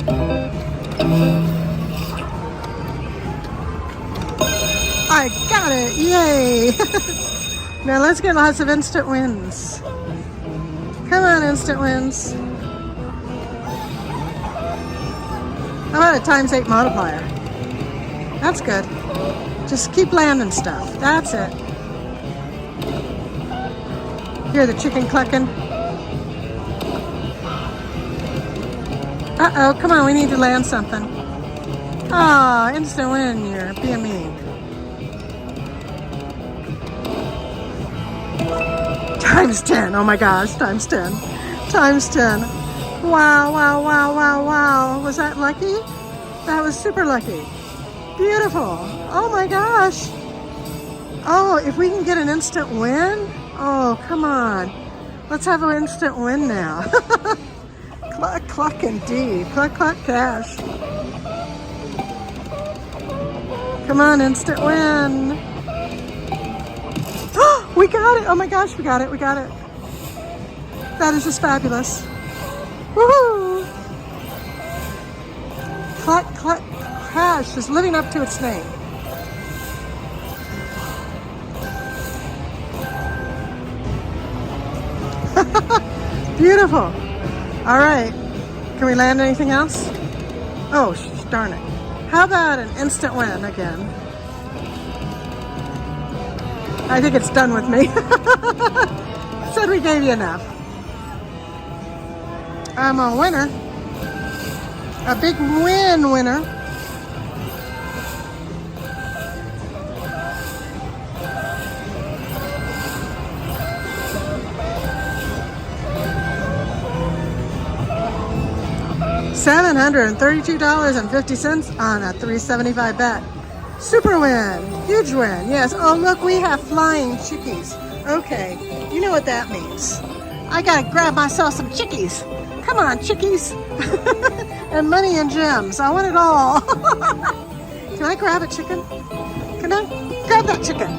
I got it! Yay! Now let's get lots of instant wins. Come on, instant wins. How about a ×8 multiplier? That's good. Just keep landing stuff. That's it. Hear the chicken clucking? Uh-oh, come on, we need to land something. Oh, instant win, you're being mean. ×10, oh my gosh, ×10. ×10. Wow, wow, wow, wow, wow. Was that lucky? That was super lucky. Beautiful. Oh my gosh. Oh, if we can get an instant win? Oh, come on. Let's have an instant win now. Cluck, cluck indeed. Cluck, cluck cash. Come on, instant win. Oh, we got it. Oh my gosh, we got it. We got it. That is just fabulous. Woohoo! Cluck, cluck cash is living up to its name. Beautiful. All right. Can we land anything else? Oh, darn it. How about an instant win again? I think it's done with me. Said we gave you enough. I'm a winner. A big winner. $732.50 on a $375 bet. Super win. Huge win. Yes. Oh, look, we have flying chickies. Okay. You know what that means. I gotta grab myself some chickies. Come on, chickies. And money and gems. I want it all. Can I grab a chicken? Can I grab that chicken?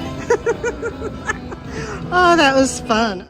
Oh, that was fun.